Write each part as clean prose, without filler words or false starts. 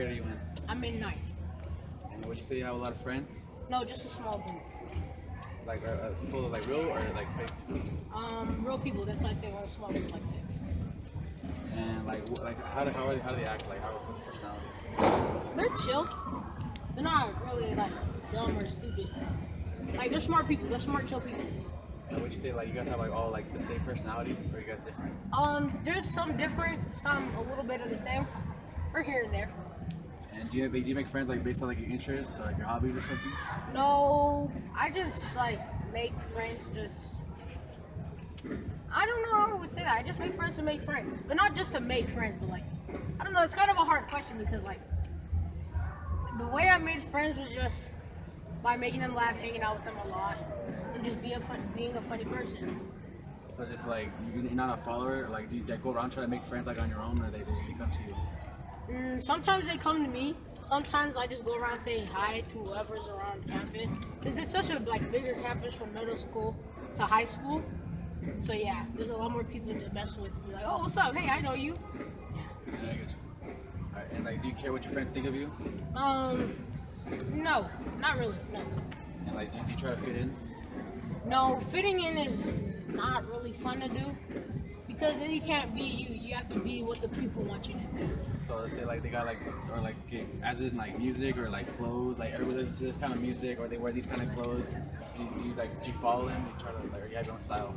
grade are you in? I'm in ninth. And would you say you have a lot of friends? No, just a small group. Like full of like real or like fake? Real people. That's why I say a small group, like 6. And how do they act? Like what's their personality? They're chill. They're not really like dumb or stupid. Like they're smart people. They're smart, chill people. And would you say like you guys have like all like the same personality, or are you guys different? There's some different, some a little bit of the same, or here and there. And do you make friends like based on like your interests or like your hobbies or something? No, I just like make friends. I don't know how I would say that. I just make friends to make friends, but not just to make friends. But like, I don't know. It's kind of a hard question because like the way I made friends was just by making them laugh, hanging out with them a lot, and just being a funny person. So just like you're not a follower, like do you like, go around trying to make friends like on your own, or they come to you? Sometimes they come to me. Sometimes I just go around saying hi to whoever's around campus. Since it's such a like bigger campus from middle school to high school, so yeah, there's a lot more people to mess with. Be like, oh, what's up? Hey, I know you. Yeah, I get you. Alright, and like, do you care what your friends think of you? No, not really. No. And like, do you try to fit in? No, fitting in is not really fun to do because then you can't be you. You have to be what the people want you to do. So let's say like they got like, or like as in like music or like clothes, like everybody listens to this kind of music or they wear these kind of clothes. Do you follow them? Do you try to like, or you have your own style?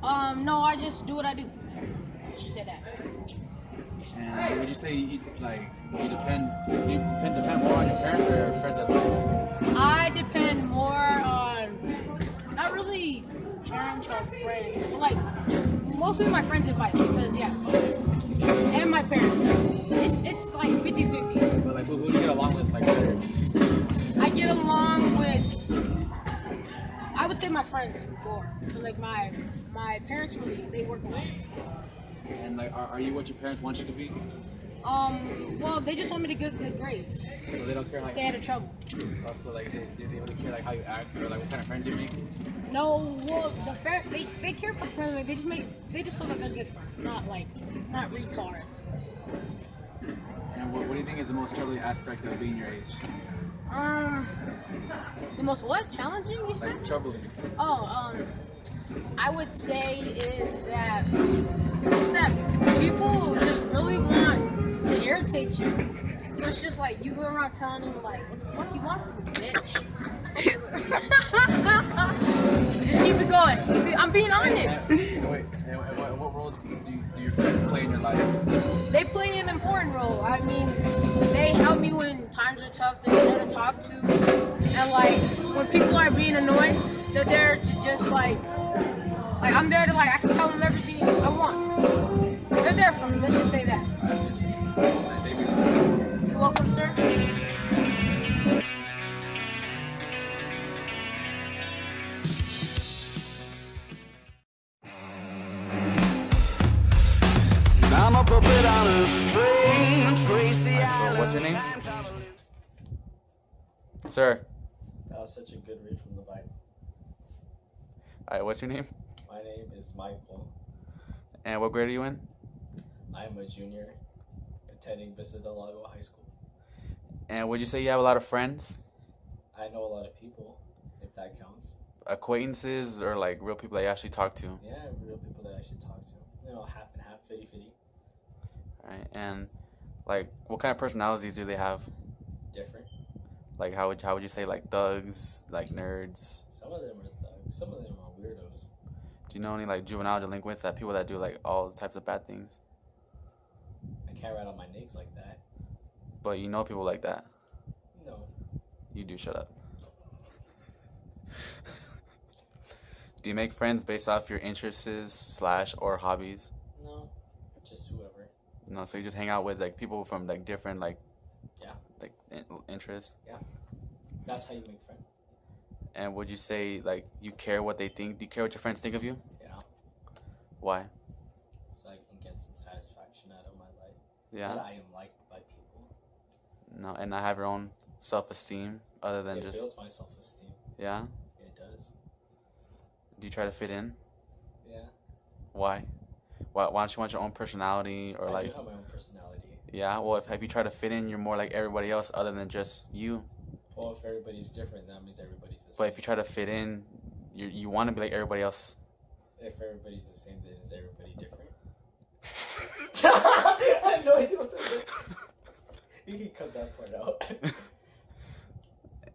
No, I just do what I do. I should say that. And would you say you depend more on your parents or your friends' advice? I depend more on not really parents or friends, but like mostly my friends' advice because yeah, and my parents. It's like 50-50. But like who do you get along with like better? I get along with I would say my friends more. So like my parents really they work a lot. And like are you what your parents want you to be? Well, they just want me to get good grades. So they don't care like stay out of trouble. Also, like, do they really care like how you act or like what kind of friends you make? No, well, they care about the friends they make. They just feel like they're good friends, not retards. And what do you think is the most troubling aspect of being your age? The most what? Challenging? You said? Like troubling. Oh, I would say is that people just really want to irritate you. So it's just like you go around telling them like, what the fuck you want from me, bitch? Just keep it going. I'm being honest. And what role do your friends play in your life? They play an important role. I mean, they help me when times are tough. They're there to talk to. And like, when people are being annoying, they're there to just like I'm there to like, I can tell them everything I want. They're there for me, let's just say that. You're welcome, sir. I'm a puppet on a string, Tracy. So what's your name? Sir. That was such a good read from the Bible. Alright, what's your name? My name is Michael. And what grade are you in? I am a junior attending Vista Del Lago High School. And would you say you have a lot of friends? I know a lot of people, if that counts. Acquaintances or like real people that you actually talk to? Yeah, real people that I should talk to. You know, half and half, 50-50. Alright, and like what kind of personalities do they have? Different. Like how would you say like thugs, like nerds? Some of them are thugs, some of them are weirdos. Do you know any like juvenile delinquents, that people that do like all types of bad things? I can't write on my nicks like that. But you know people like that? No. You do, shut up. Do you make friends based off your interests / or hobbies? No. Just whoever. No, so you just hang out with like people from like different like Yeah. like interests? Yeah. That's how you make friends. And would you say like you care what they think? Do you care what your friends think of you? Yeah. Why? So I can get some satisfaction out of my life. Yeah. That I am liked by people. No, and not have your own self-esteem other than It just builds my self-esteem. Yeah. It does. Do you try to fit in? Yeah. Why don't you want your own personality or I like? do have my own personality. Yeah. Well, if you try to fit in, you're more like everybody else, other than just you. Well, if everybody's different, that means everybody's the But same. if you try to fit in, you want to be like everybody else. If everybody's the same, then is everybody different? I have no idea what that is. You can cut that part out.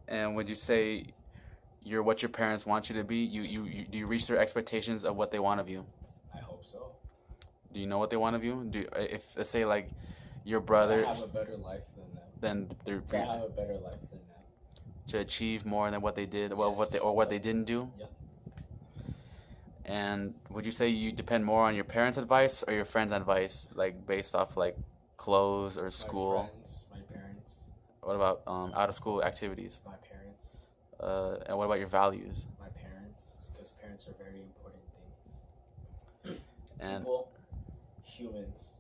And would you say you're what your parents want you to be? You do you reach their expectations of what they want of you? I hope so. Do you know what they want of you? If let's say like your To brother, have a better life than them. then they're To have a better life than them. to achieve more than what they did, well, Yes. what they didn't do. Yep. And would you say you depend more on your parents' advice or your friends' advice, like based off like clothes or school? My friends, my parents, What about out of school activities? my parents, And what about your values? my parents, because parents are very important things. And People, humans.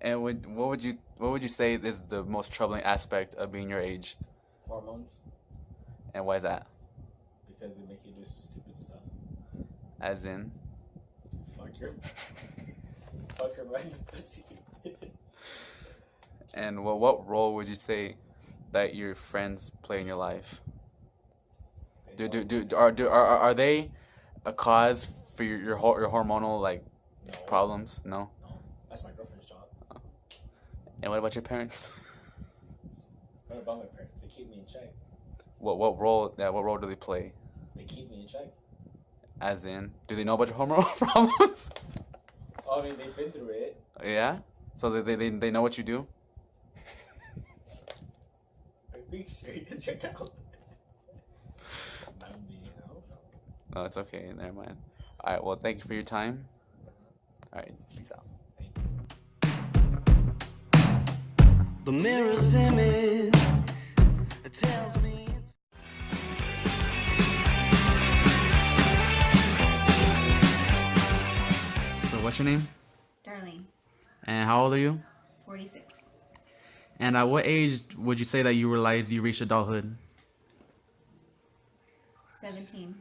and what would you say is the most troubling aspect of being your age? Hormones, And why is that? because they make you do stupid stuff. As in, Fuck your right pussy. and what role would you say that your friends play in your life? Are they a cause for your hormonal like No. problems? No. No, that's my girlfriend's job. And what about your parents? What about my parents? They keep me in check. What role do they play? They keep me in check. As in, do they know about your hormonal problems? Oh, I mean, they've been through it. Yeah. So they know what you do. I'm being serious right now. Not me, No, it's okay. Never mind. All right. Well, thank you for your time. All right. Peace out. The mirror's image tells me. So, what's your name? Darlene, And how old are you? 46. And at what age would you say that you realized you reached adulthood? 17.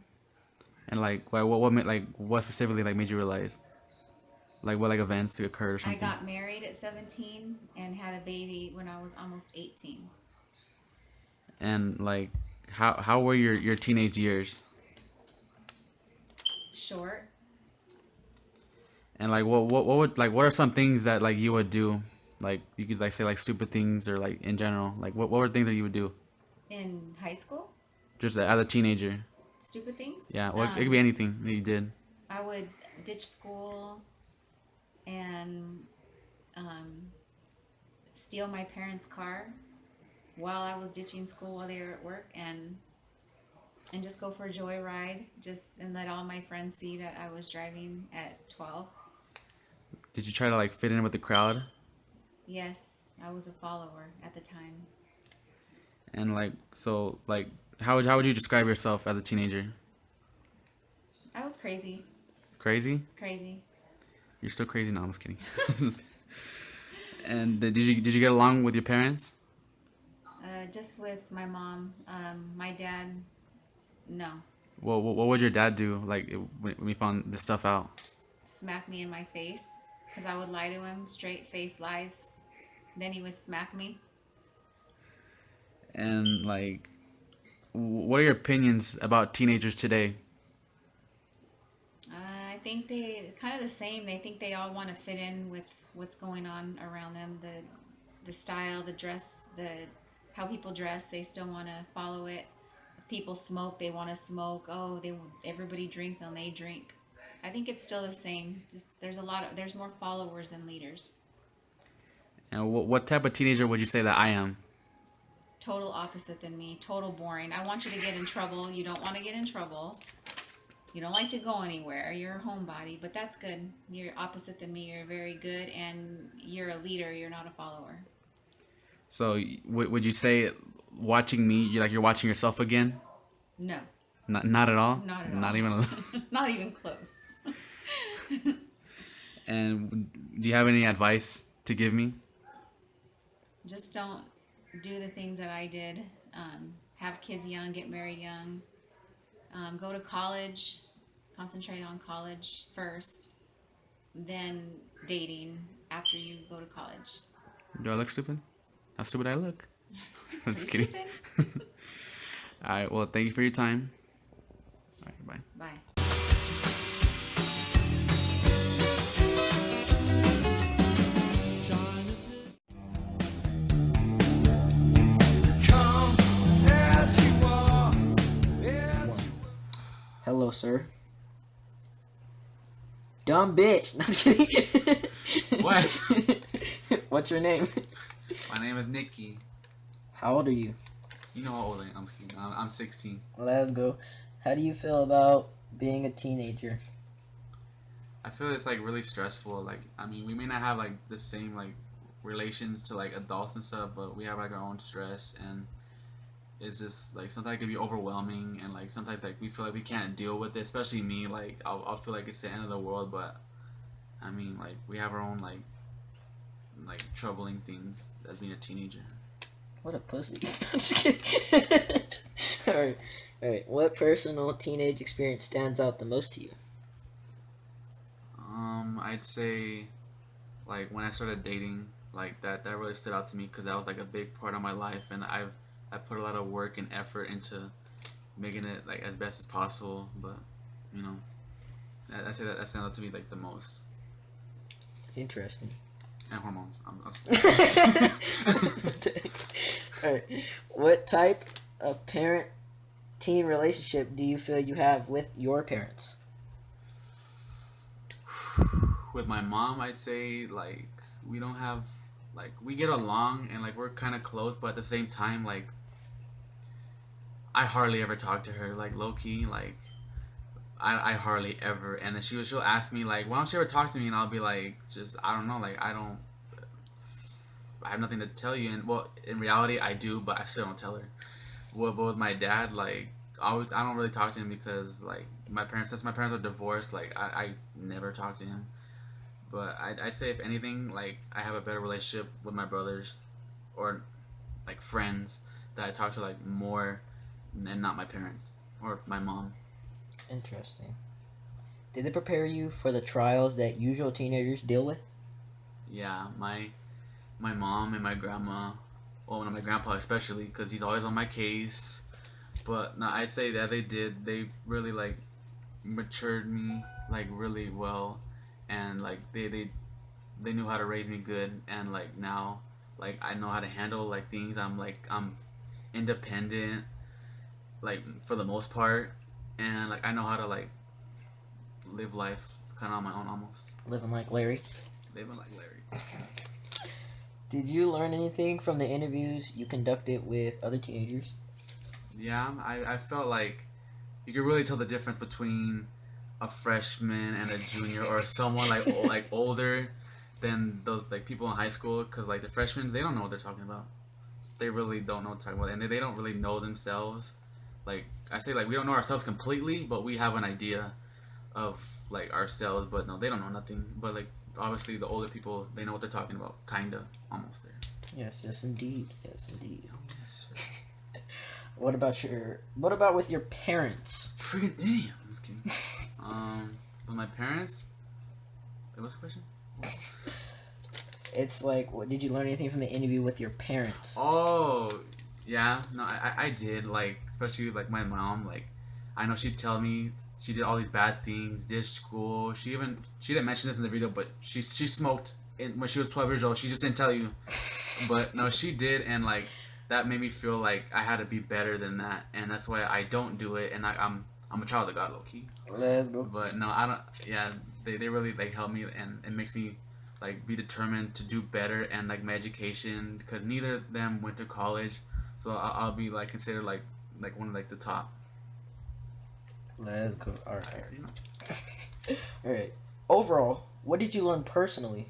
And like, what specifically like made you realize? Like, what like events to occur or I something? got married at 17 and had a baby when I was almost 18. And like, how were your teenage years? Short. And like, what are some things that like you would do? Like, you could like say like stupid things or like in general. Like, what were things that you would do? In high school, Just as a teenager. stupid things. Yeah. Well, it could be anything that you did. I would ditch school and steal my parents' car while I was ditching school while they were at work, and just go for a joyride, and let all my friends see that I was driving at 12. Did you try to like fit in with the crowd? Yes, I was a follower at the time. And like, so like, how would you describe yourself as a teenager? I was crazy. Crazy? Crazy. You're still crazy? No, I'm just kidding. And did you get along with your parents? Just with my mom. My dad, no. Well, what would your dad do like when we found this stuff out? Smack me in my face because I would lie to him, straight face lies. Then he would smack me. And like, what are your opinions about teenagers today? I think they kind of the same. They think they all want to fit in with what's going on around them. The style, the dress, how people dress. They still want to follow it. If people smoke, they want to smoke. Oh, everybody drinks and they drink. I think it's still the same. Just there's more followers than leaders. And what type of teenager would you say that I am? Total opposite than me. Total boring. I want you to get in trouble. You don't want to get in trouble. You don't like to go anywhere. You're a homebody, but that's good. You're opposite than me. You're very good, and you're a leader. You're not a follower. So would you say watching me, you're watching yourself again? No, Not at all. not at all. Not even. Not even close. And do you have any advice to give me? Just don't do the things that I did. Have kids young, get married young. Go to college, concentrate on college first, than dating after you go to college. Do I look stupid? How stupid I look? I'm just Pretty kidding. stupid. All right. Well, thank you for your time. All right. Bye. Bye. Come as you are. Hello, sir. Dumb bitch. No, I'm kidding. What? What's your name? My name is Nikki. How old are you? You know how old I am. I'm kidding. I'm 16. Let's go. How do you feel about being a teenager? I feel it's like really stressful. Like, I mean, we may not have like the same like relations to like adults and stuff, but we have like our own stress, and it's just like sometimes it can be overwhelming, and like sometimes like we feel like we can't deal with it. Especially me, like I'll feel like it's the end of the world, but I mean, like we have our own like troubling things as being a teenager. What a pussy. I'm just kidding. Alright. Alright. What personal teenage experience stands out the most to you? I'd say like when I started dating, like that really stood out to me because that was like a big part of my life, and I put a lot of work and effort into making it like as best as possible. But you know, I say that stands out to me like the most. Interesting. And hormones. Alright. What type of parent-teen relationship do you feel you have with your parents? With my mom, I'd say like we don't have like we get along and like we're kind of close, but at the same time like I hardly ever talk to her, like low key, like I hardly ever. And then she'll ask me like, why don't you ever talk to me? And I'll be like, just I don't know, like I have nothing to tell you. And well, in reality I do, but I still don't tell her. Well, but with my dad, like I don't really talk to him because like since my parents are divorced, like I never talk to him. But I say if anything, like I have a better relationship with my brothers, or like friends that I talk to like more, and not my parents or my mom. Interesting. Did they prepare you for the trials that usual teenagers deal with? Yeah, my mom and my grandma, well, my grandpa especially, because he's always on my case. But no, I'd say that they did. They really like matured me like really well, and like they knew how to raise me good, and like now like I know how to handle like things. I'm independent, like for the most part, and like I know how to like live life kind of on my own almost. Living like Larry. Living like Larry. Did you learn anything from the interviews you conducted with other teenagers? Yeah, I felt like you could really tell the difference between a freshman and a junior, or someone like older than those like people in high school, because like the freshmen, they don't know what they're talking about. They really don't know what they're talking about, and they don't really know themselves. Like I say, like we don't know ourselves completely, but we have an idea of like ourselves. But no, they don't know nothing. But like obviously the older people, they know what they're talking about, kinda, almost there. Yes, yes, indeed. Yes, indeed. Yes, sir. What about with your parents? Freaking damn. I'm just kidding. With my parents. Wait, what's the question? It's like, what did you learn anything from the interview with your parents? Oh, yeah. No, I did. Like, especially like my mom. Like, I know she'd tell me she did all these bad things, ditched school. She didn't mention this in the video, but she smoked when she was 12 years old. She just didn't tell you. But no, she did, and like that made me feel like I had to be better than that, and that's why I don't do it. And I'm a child of God, low key. Let's go. But no, I don't. Yeah, they really like help me, and it makes me like be determined to do better, and like my education, because neither of them went to college, so I'll be like considered like one of like the top. Let's go. All right. You know? All right. Overall, what did you learn personally?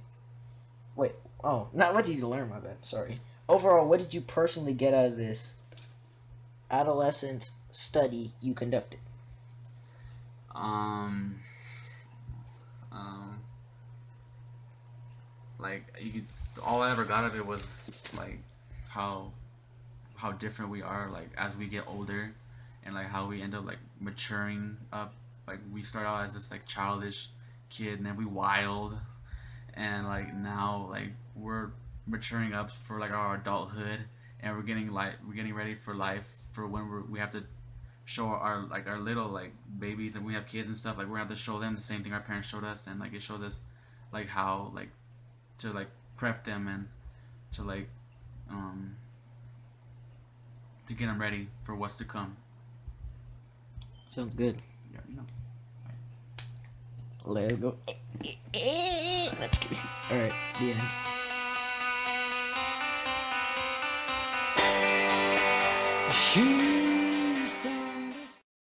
Wait. Oh, not what did you learn, my bad. Sorry. Overall, what did you personally get out of this adolescent study you conducted? Like all I ever got of it was like how different we are like as we get older, and like how we end up like maturing up. Like we start out as this like childish kid and then we wild, and like now like we're maturing up for like our adulthood, and we're getting ready for life for when we have to show our little like babies and we have kids and stuff, like we're gonna have to show them the same thing our parents showed us, and like it showed us like how like to like prep them and to like to get them ready for what's to come. Sounds good. Yeah, you know. Let's go. Let's go. All right, the end. She